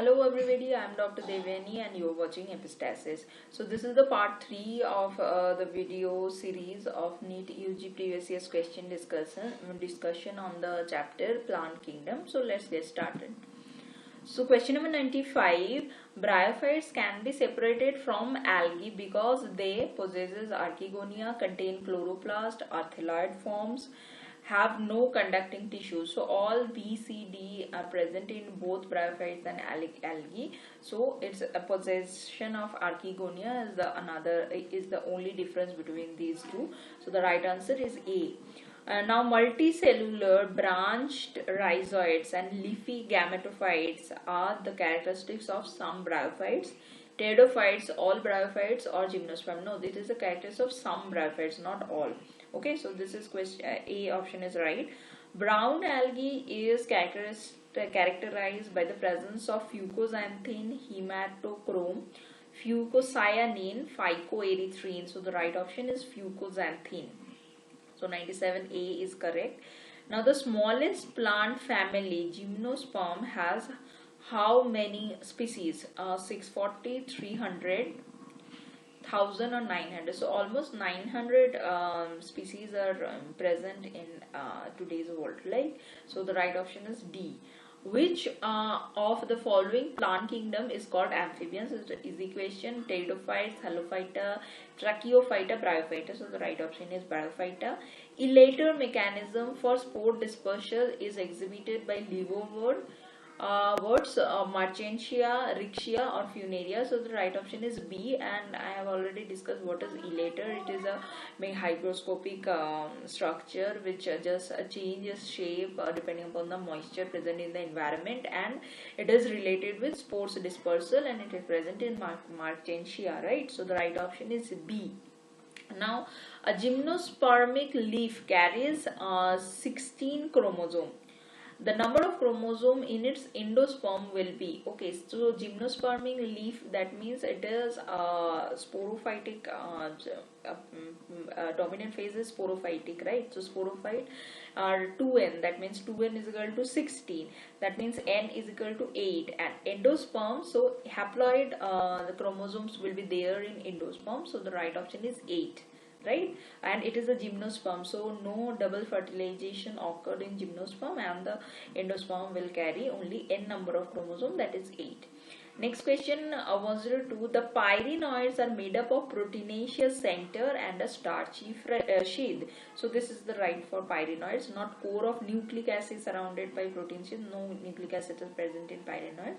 Hello everybody, I am Dr. Devani and you are watching Epistasis. So this is the part 3 of the video series of NEET UG previous year's question discussion on the chapter Plant Kingdom. So let's get started. So question number 95, bryophytes can be separated from algae because they possesses archegonia, contain chloroplast, arthroid forms, have no conducting tissues. So all B, C, D are present in both bryophytes and algae. So it's a possession of archegonia is the only difference between these two. So the right answer is A. Now multicellular branched rhizoids and leafy gametophytes are the characteristics of some bryophytes. Pteridophytes, all bryophytes, or gymnosperm. No, this is the characteristics of some bryophytes, not all. Okay, so this is question A option is right. Brown algae is characterized by the presence of fucoxanthin, hematochrome, fucocyanine, phycoerythrin. So the right option is fucoxanthin. So 97A is correct. Now the smallest plant family, gymnosperm, has how many species? 640, 300, 1000 or 900. So almost 900 species are present in today's world, right? So the right option is D. Which of the following plant kingdom is called amphibians? Is the equation pteridophytes, halophyta, tracheophyta, bryophyta. So the right option is bryophyta. Elater mechanism for spore dispersal is exhibited by liverwort. Words Marchantia, Riccia or Funaria. So the right option is B, and I have already discussed what is elater. It is a hygroscopic structure which just changes shape depending upon the moisture present in the environment, and it is related with spores dispersal, and it is present in Marchantia, right? So the right option is B. Now a gymnospermic leaf carries 16 chromosomes. The number of chromosome in its endosperm will be, okay, so gymnospermic leaf, that means it is sporophytic, dominant phase is sporophytic, right? So sporophyte are 2n, that means 2n is equal to 16, that means n is equal to 8, and endosperm, so haploid the chromosomes will be there in endosperm, so the right option is 8. Right, and it is a gymnosperm, so no double fertilization occurred in gymnosperm, and the endosperm will carry only n number of chromosomes, that is 8. Next question 102, the pyrenoids are made up of proteinaceous center and a starchy sheath. So this is the right for pyrenoids, not core of nucleic acid surrounded by protein sheath. No nucleic acid is present in pyrenoids.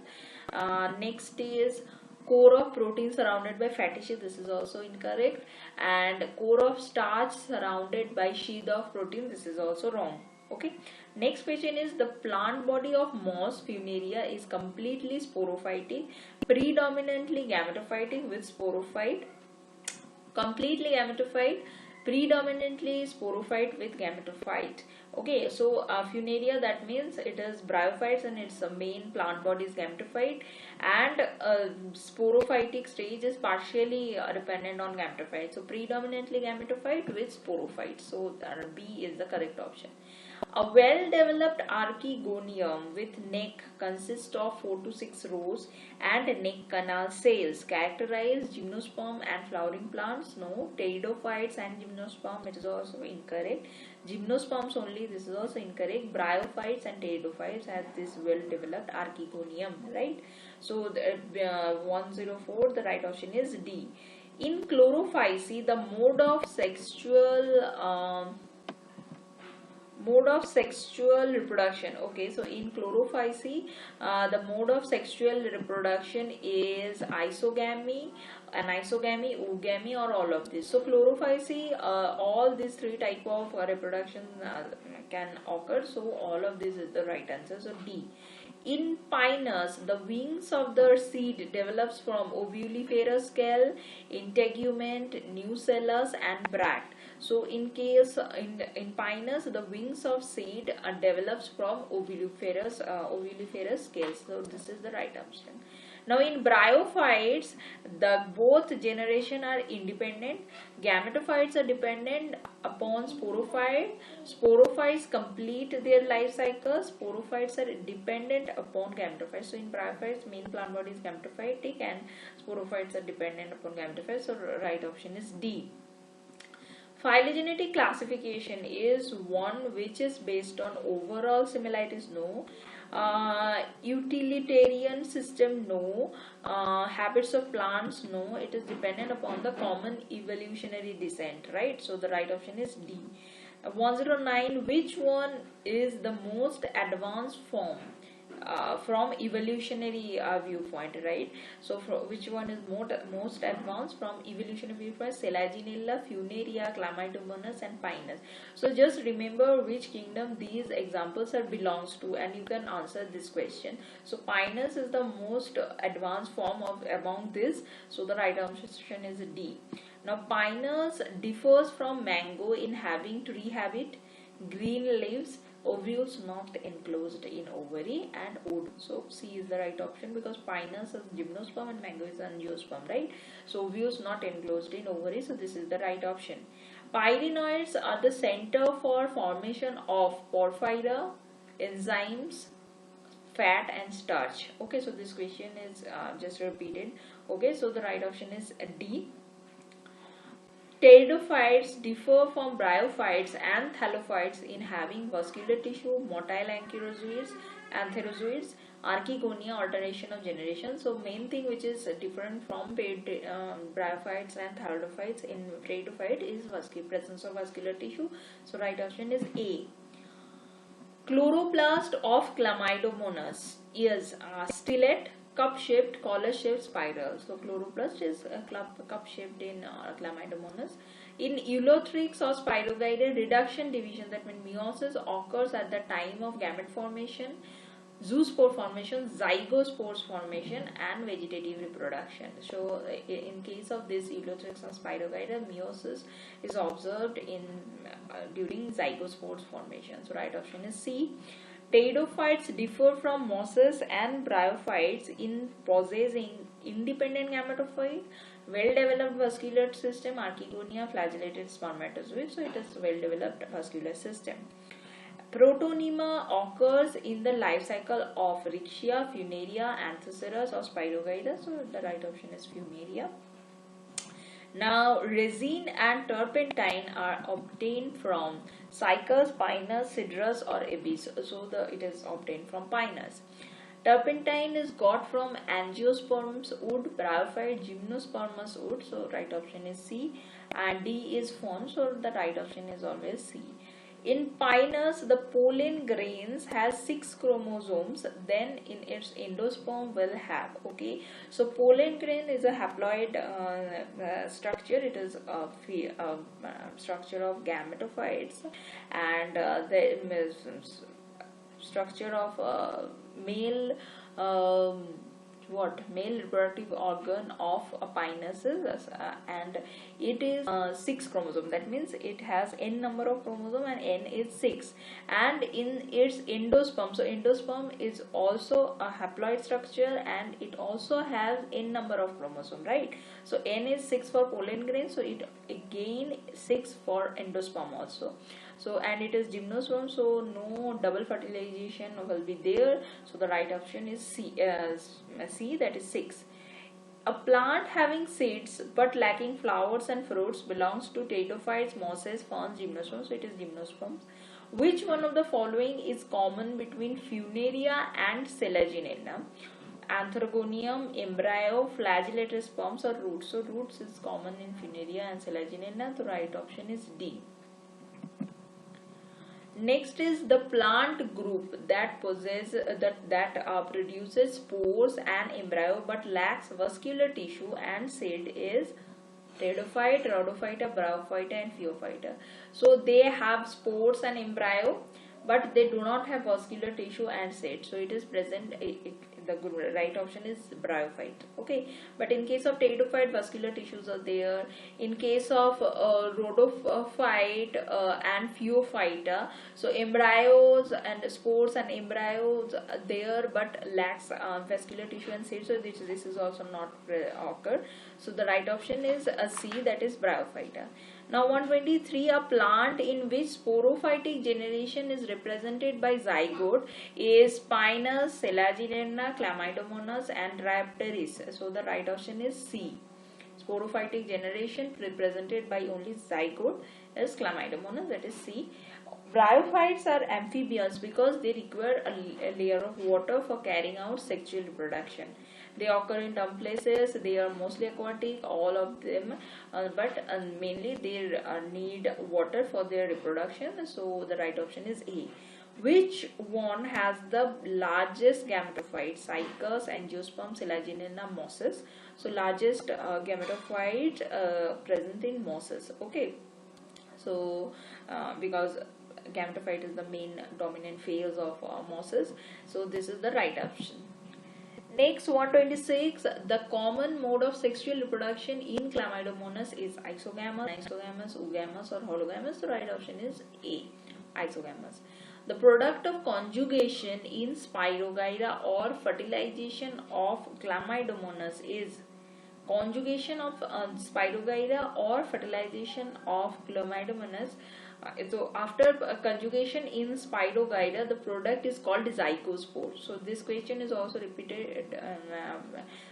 Next is core of protein surrounded by fatty sheath. This is also incorrect. And core of starch surrounded by sheath of protein. This is also wrong. Okay. Next question is, the plant body of moss Funaria is completely sporophytic, predominantly gametophytic with sporophyte, completely gametophyte, predominantly sporophyte with gametophyte. Okay, so Funaria, that means it is bryophytes and its main plant body is gametophyte, and sporophytic stage is partially dependent on gametophyte. So predominantly gametophyte with sporophyte. So B is the correct option. A well-developed archegonium with neck consists of 4 to 6 rows and neck canal cells. Characterize gymnosperm and flowering plants. No. Pteridophytes and gymnosperm, it is also incorrect. Gymnosperms only, this is also incorrect. Bryophytes and pteridophytes has this well-developed archegonium, right? So the 104, the right option is D. In chlorophyce, the mode of sexual reproduction. Okay, so in chlorophyce, the mode of sexual reproduction is isogamy, anisogamy, oogamy, or all of this. So chlorophyce, all these three type of reproduction can occur. So all of this is the right answer. So D. In Pinus, the wings of the seed develops from ovuliferous scale, integument, nucellus, and bract. So in Pinus, the wings of seed develops from ovuliferous scale. So this is the right option. Now in bryophytes, the both generation are independent. Gametophytes are dependent upon sporophyte. Sporophytes complete their life cycle. Sporophytes are dependent upon gametophytes. So in bryophytes, main plant body is gametophytic and sporophytes are dependent upon gametophytes. So right option is D. Phylogenetic classification is one which is based on overall similarities, no. Utilitarian system, no. Habits of plants, no. It is dependent upon the common evolutionary descent, right? So the right option is D. 109, which one is the most advanced form from evolutionary viewpoint, right? So which one is most advanced from evolutionary viewpoint? Selaginella, Funaria, Chlamydomonas and Pinus. So just remember which kingdom these examples are belongs to and you can answer this question. So Pinus is the most advanced form of among this, so the right option is D. Now Pinus differs from mango in having tree habit, green leaves, ovules not enclosed in ovary and wood. So C is the right option because Pinus is gymnosperm and mango is angiosperm, right? So ovules not enclosed in ovary, so this is the right option. Pyrenoids are the center for formation of porphyra, enzymes, fat and starch. Okay, so this question is just repeated. Okay, so the right option is D. Pteridophytes differ from bryophytes and thallophytes in having vascular tissue, motile antherozoids, archegonia, alternation of generation. So main thing which is different from bryophytes and thallophytes in pteridophyte is presence of vascular tissue. So right option is A. Chloroplast of Chlamydomonas is stellate, cup-shaped, collar-shaped, spiral. So chloroplast is cup-shaped in Chlamydomonas. In Eulothrix or Spirogyra, reduction division, that means meiosis, occurs at the time of gamete formation, zoospore formation, zygospores formation and vegetative reproduction. So in case of this Eulothrix or Spirogyra, meiosis is observed in during zygospores formation. So right option is C. Pteridophytes differ from mosses and bryophytes in possessing independent gametophyte, well-developed vascular system, archegonia, flagellated spermatozoid. So it is well-developed vascular system. Protonema occurs in the life cycle of Riccia, Funaria, Anthoceras or Spirogyra. So the right option is Funaria. Now resin and turpentine are obtained from Cycas, Pinus, Cedrus or Abies. So it is obtained from Pinus. Turpentine is got from angiosperms wood, bryophyte, gymnospermous wood. So right option is C. And D is fawn. So the right option is always C. In Pinus, the pollen grains has 6 chromosomes, then in its endosperm will have. Okay, so pollen grain is a haploid structure. It is a structure of gametophytes, and the structure of male male reproductive organ of a Pinus is and it is 6 chromosome. That means it has n number of chromosome and n is 6, and in its endosperm, so endosperm is also a haploid structure and it also has n number of chromosome, right? So n is 6 for pollen grain, so it again 6 for endosperm also. So and it is gymnosperm, so no double fertilization will be there. So the right option is C, that is 6. A plant having seeds but lacking flowers and fruits belongs to pteridophytes, mosses, ferns, gymnosperms. So it is gymnosperms. Which one of the following is common between Funaria and Selaginella? Anthrogonium, embryo, flagellated sperms or roots. So roots is common in Funaria and Selaginella. The right option is D. Next is the plant group that produces spores and embryo but lacks vascular tissue and seed is pteridophyte, rhodophyta, bryophyta and phaeophyta. So they have spores and embryo but they do not have vascular tissue and seed. So it is present, the the right option is bryophyte. Okay, but in case of pteridophyte, vascular tissues are there. In case of rhodophyte and phaeophyta, so embryos and spores and embryos are there but lacks vascular tissue and seeds, so this is also not occur. So the right option is C, that is bryophyta. Now 123, a plant in which sporophytic generation is represented by zygote is Pinus, Selaginella, Chlamydomonas and Rhapteris. So the right option is C. Sporophytic generation represented by only zygote is Chlamydomonas, that is C. Bryophytes are amphibians because they require a layer of water for carrying out sexual reproduction. They occur in dump places, they are mostly aquatic, all of them, but mainly they need water for their reproduction. So the right option is A. Which one has the largest gametophyte? Cycas, Angiosperm, Selaginella, Mosses. So largest gametophyte present in Mosses. Okay, so because gametophyte is the main dominant phase of Mosses, so this is the right option. Next, 126, the common mode of sexual reproduction in Chlamydomonas is isogamous, oogamous or hologamous. The right option is A, isogamous. The product of conjugation in Spirogyra or fertilization of Chlamydomonas is conjugation of Spirogyra or fertilization of Chlamydomonas. So after conjugation in Spirogyra, the product is called zygospore. So this question is also repeated.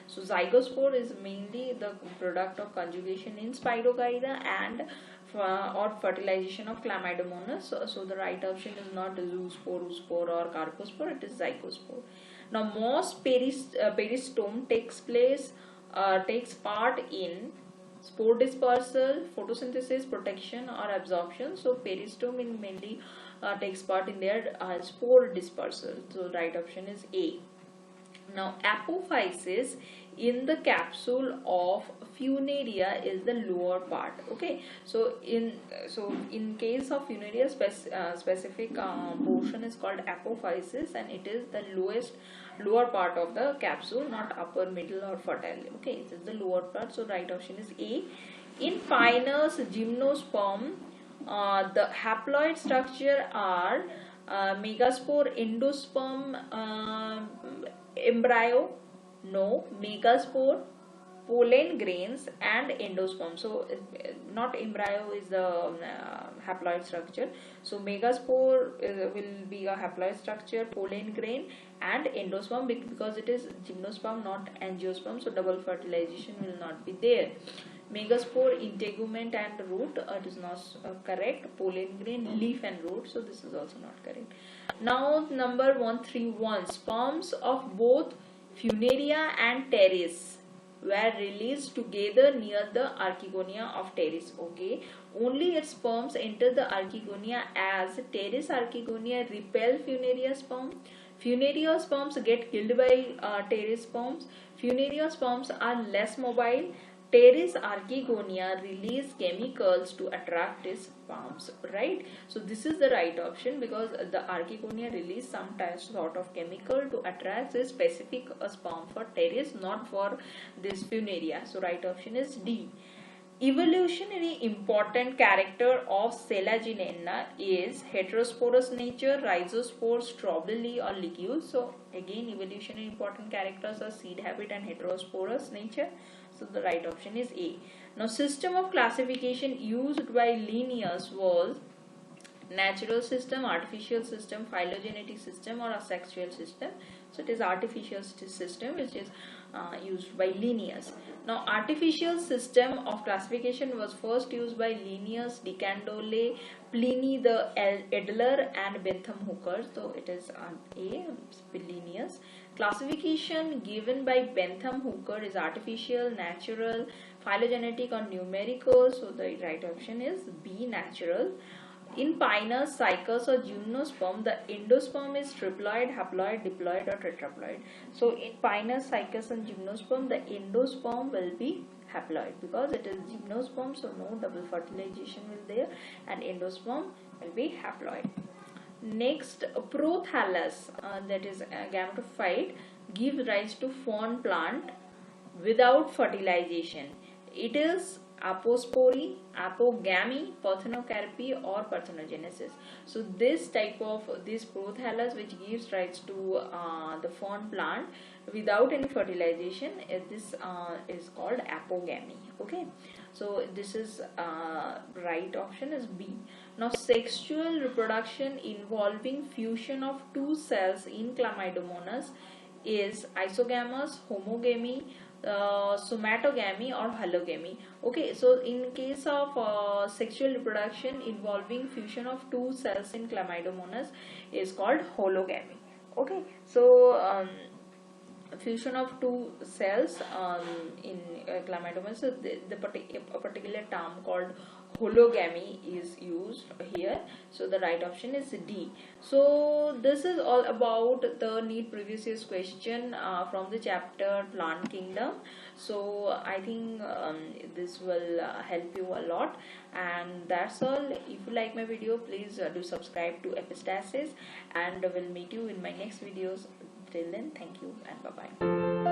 So zygospore is mainly the product of conjugation in Spirogyra and or fertilization of Chlamydomonas. So the right option is not zoospore, oospore or carpospore, it is zygospore. Now moss peristome takes part in spore dispersal, photosynthesis, protection or absorption. So peristome mainly takes part in their spore dispersal. So right option is A. Now apophysis in the capsule of Funaria is the lower part. Okay, so in case of Funaria, specific portion is called apophysis and it is the lower part of the capsule, not upper, middle or fertile. Okay, this is the lower part, so right option is A. In Pinus gymnosperm, the haploid structure are megaspore, endosperm, embryo, no, megaspore, pollen grains and endosperm. So not embryo is the haploid structure. So megaspore will be a haploid structure, pollen grain and endosperm, because it is gymnosperm not angiosperm, so double fertilization will not be there. Megaspore, integument and root, it is not correct. Pollen grain, leaf and root, so this is also not correct. Now number 131, sperms of both Funaria and Pteris were released together near the archegonia of Pteris. Okay, only its sperms enter the archegonia as Pteris archegonia repel Funaria sperm. Funaria sperms get killed by Pteris sperms. Funaria sperms are less mobile. Pteris archegonia release chemicals to attract its sperms, right? So this is the right option because the archegonia release some sort of chemical to attract a specific sperm for Pteris, not for this Funaria. So right option is D. Evolutionary important character of Selaginella is heterosporous nature, rhizospores, strobili or licules. So again, evolutionary important characters are seed habit and heterosporous nature. So the right option is A. Now system of classification used by Linnaeus was natural system, artificial system, phylogenetic system or asexual system. So it is artificial system which is used by Linnaeus. Now artificial system of classification was first used by Linnaeus, De Candolle, Pliny the Elder and Bentham Hooker. So it is A, Linnaeus. Classification given by Bentham Hooker is artificial, natural, phylogenetic or numerical. So the right option is B, natural. In Pinus, Cycas or Gymnosperm, the endosperm is triploid, haploid, diploid or tetraploid. So in Pinus, Cycas and Gymnosperm, the endosperm will be haploid because it is gymnosperm, so no double fertilization will there, and endosperm will be haploid. Next, Prothallus, that is a gametophyte, gives rise to fern plant without fertilization? It is apospory, apogamy, parthenocarpy, or parthenogenesis. So this prothallus which gives rise to the fern plant without any fertilization, this is called apogamy. Okay, so this is right option is B. Now sexual reproduction involving fusion of two cells in Chlamydomonas is isogamous, homogamy, somatogamy, or halogamy. Okay, so in case of sexual reproduction involving fusion of two cells in Chlamydomonas is called hologamy. Okay, so fusion of two cells in Chlamydomonas, so a particular term called hologamy is used here. So the right option is D. So this is all about the NEET previous year's question from the chapter Plant Kingdom. So I think this will help you a lot, and that's all. If you like my video, please do subscribe to Epistasis, and we'll meet you in my next videos. Till then, thank you and bye bye.